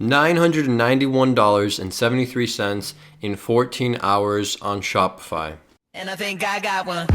$991.73 in 14 hours on Shopify. And I think I got one.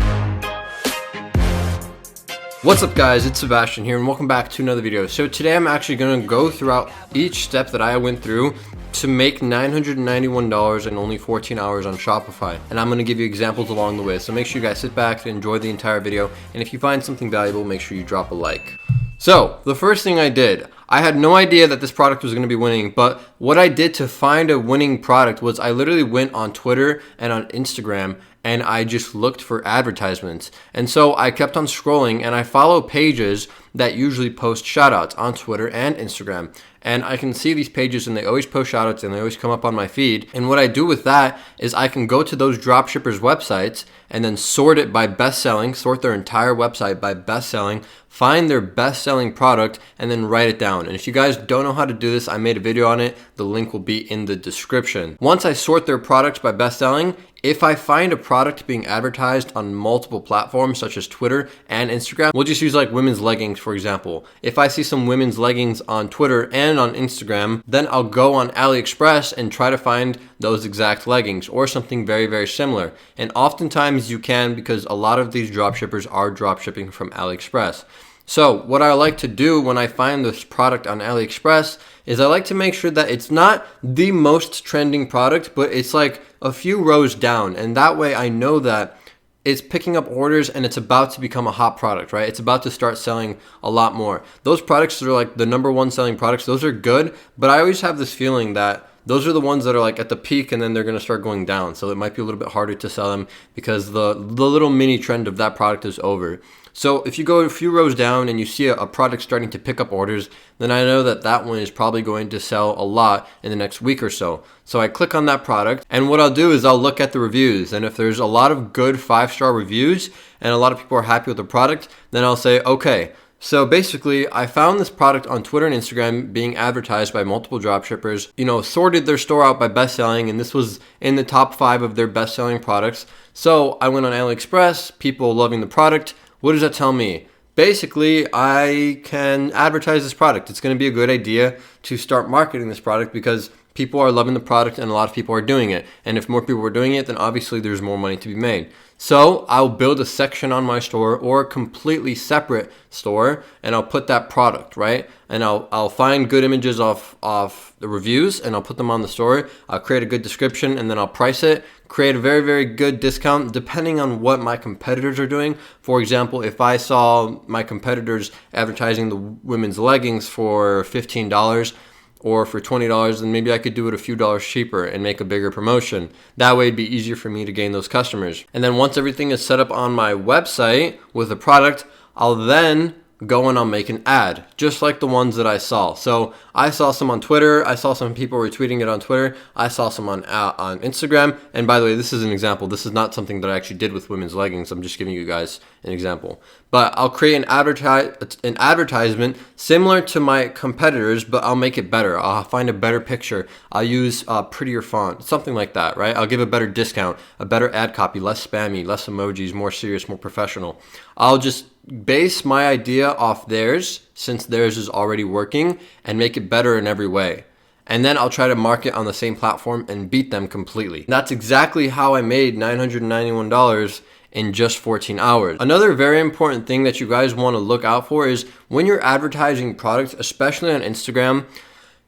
What's up guys, it's Sebastian here and welcome back to another video. So today I'm actually going to go throughout each step that I went through to make $991 in only 14 hours on Shopify. And I'm going to give you examples along the way. So make sure you guys sit back and enjoy the entire video. And if you find something valuable, make sure you drop a like. So the first thing I did, I had no idea that this product was going to be winning, but what I did to find a winning product was I literally went on Twitter and on Instagram and I just looked for advertisements. And so I kept on scrolling and I follow pages that usually post shoutouts on Twitter and Instagram. And I can see these pages and they always post shoutouts and they always come up on my feed. And what I do with that is I can go to those dropshippers' websites and then sort it by best-selling, sort their entire website by best-selling, find their best-selling product, and then write it down. And if you guys don't know how to do this, I made a video on it. The link will be in the description. Once I sort their products by best-selling, if I find a product being advertised on multiple platforms such as Twitter and Instagram, we'll just use like women's leggings, for example. If I see some women's leggings on Twitter and on Instagram, then I'll go on AliExpress and try to find those exact leggings or something very, very similar. And oftentimes you can, because a lot of these dropshippers are dropshipping from AliExpress. So what I like to do when I find this product on AliExpress is I like to make sure that it's not the most trending product, but it's like a few rows down. And that way I know that it's picking up orders and it's about to become a hot product, right? It's about to start selling a lot more. Those products that are like the number one selling products, those are good, but I always have this feeling that those are the ones that are like at the peak and then they're going to start going down. So it might be a little bit harder to sell them because the little mini trend of that product is over. So if you go a few rows down and you see a product starting to pick up orders, then I know that that one is probably going to sell a lot in the next week or so. So I click on that product and what I'll do is I'll look at the reviews. And if there's a lot of good 5-star reviews and a lot of people are happy with the product, then I'll say, okay. So basically, I found this product on Twitter and Instagram being advertised by multiple dropshippers, sorted their store out by best-selling, and this was in the top 5 of their best-selling products. So I went on AliExpress, people loving the product. What does that tell me? Basically, I can advertise this product. It's going to be a good idea to start marketing this product because people are loving the product and a lot of people are doing it. And if more people are doing it, then obviously there's more money to be made. So I'll build a section on my store or a completely separate store and I'll put that product, right? And I'll find good images of the reviews and I'll put them on the store. I'll create a good description and then I'll price it, create a very, very good discount depending on what my competitors are doing. For example, if I saw my competitors advertising the women's leggings for $15, or for $20, then maybe I could do it a few dollars cheaper and make a bigger promotion. That way it'd be easier for me to gain those customers. And then once everything is set up on my website with the product, I'll then go and I'll make an ad, just like the ones that I saw. So I saw some on Twitter. I saw some people retweeting it on Twitter. I saw some on Instagram. And by the way, this is an example. This is not something that I actually did with women's leggings. I'm just giving you guys an example. But I'll create an advertisement similar to my competitors, but I'll make it better. I'll find a better picture. I'll use a prettier font, something like that, right? I'll give a better discount, a better ad copy, less spammy, less emojis, more serious, more professional. I'll just base my idea off theirs, since theirs is already working, and make it better in every way. And then I'll try to market on the same platform and beat them completely. That's exactly how I made $991 in just 14 hours. Another very important thing that you guys want to look out for is when you're advertising products, especially on Instagram,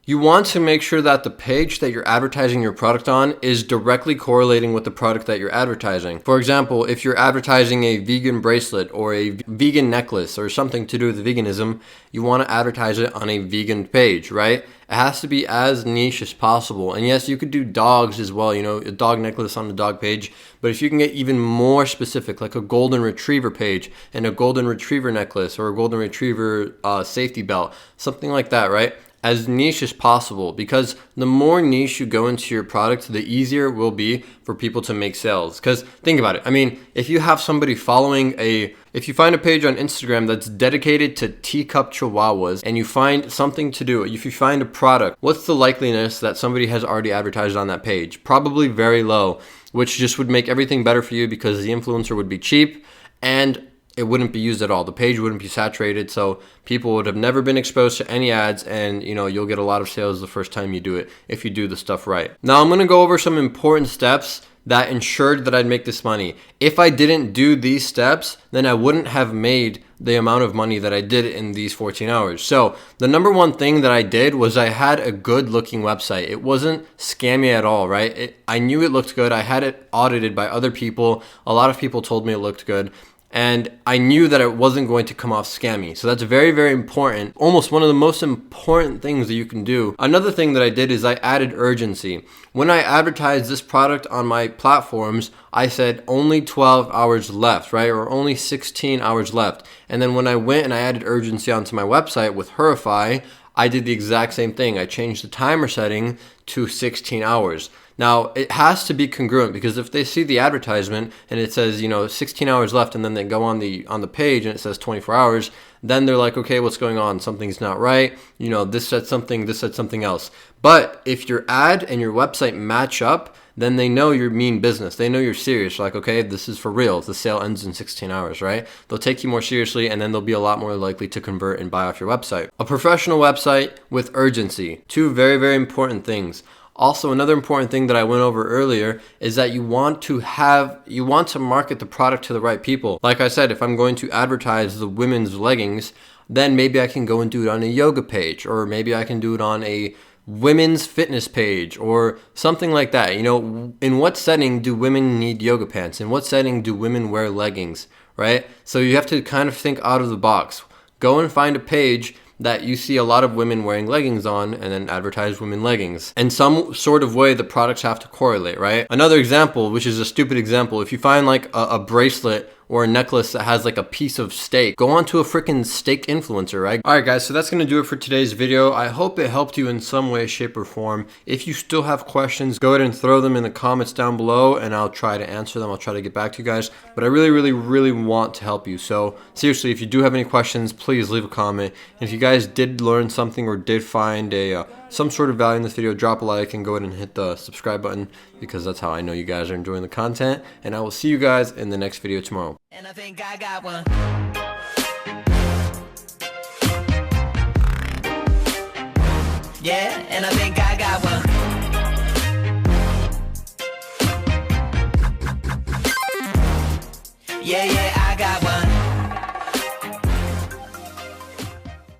you want to make sure that the page that you're advertising your product on is directly correlating with the product that you're advertising. For example, if you're advertising a vegan bracelet or a vegan necklace or something to do with veganism, you want to advertise it on a vegan page, right? It has to be as niche as possible. And yes, you could do dogs as well, a dog necklace on the dog page. But if you can get even more specific, like a golden retriever page and a golden retriever necklace or a golden retriever safety belt, something like that, right? As niche as possible, because the more niche you go into your product, the easier it will be for people to make sales. Because think about it. I mean, if you have somebody if you find a page on Instagram that's dedicated to teacup chihuahuas and you find something to do, if you find a product, what's the likeliness that somebody has already advertised on that page? Probably very low, which just would make everything better for you because the influencer would be cheap and it wouldn't be used at all. The page wouldn't be saturated, so people would have never been exposed to any ads, and you'll get a lot of sales the first time you do it if you do the stuff right. Now I'm going to go over some important steps that ensured that I'd make this money. If I didn't do these steps, then I wouldn't have made the amount of money that I did in these 14 hours. So the number one thing that I did was I had a good looking website. It wasn't scammy at all, right? I knew it looked good. I had it audited by other people. A lot of people told me it looked good. And I knew that it wasn't going to come off scammy. So that's very, very important. Almost one of the most important things that you can do. Another thing that I did is I added urgency. When I advertised this product on my platforms, I said only 12 hours left, right? Or only 16 hours left. And then when I went and I added urgency onto my website with HERES, I did the exact same thing. I changed the timer setting to 16 hours. Now, it has to be congruent, because if they see the advertisement and it says, 16 hours left, and then they go on the page and it says 24 hours, then they're like, okay, what's going on? Something's not right. This said something else. But if your ad and your website match up, then they know you're mean business. They know you're serious. Like, okay, this is for real. The sale ends in 16 hours, right? They'll take you more seriously, and then they'll be a lot more likely to convert and buy off your website. A professional website with urgency. Two very, very important things. Also, another important thing that I went over earlier is that you want to market the product to the right people. Like I said, if I'm going to advertise the women's leggings, then maybe I can go and do it on a yoga page, or maybe I can do it on a women's fitness page or something like that. In what setting do women need yoga pants? In what setting do women wear leggings, right? So you have to kind of think out of the box. Go and find a page that you see a lot of women wearing leggings on, and then advertise women leggings. In some sort of way, the products have to correlate, right? Another example, which is a stupid example, if you find like a bracelet or a necklace that has like a piece of steak, go on to a freaking steak influencer, right? All right, guys, so that's gonna do it for today's video. I hope it helped you in some way, shape, or form. If you still have questions, go ahead and throw them in the comments down below, and I'll try to answer them. I'll try to get back to you guys, but I really, really, really want to help you. So seriously, if you do have any questions, please leave a comment. And if you guys did learn something or did find some sort of value in this video, drop a like and go ahead and hit the subscribe button, because that's how I know you guys are enjoying the content. And I will see you guys in the next video tomorrow. And I think I got one. Yeah, and I think I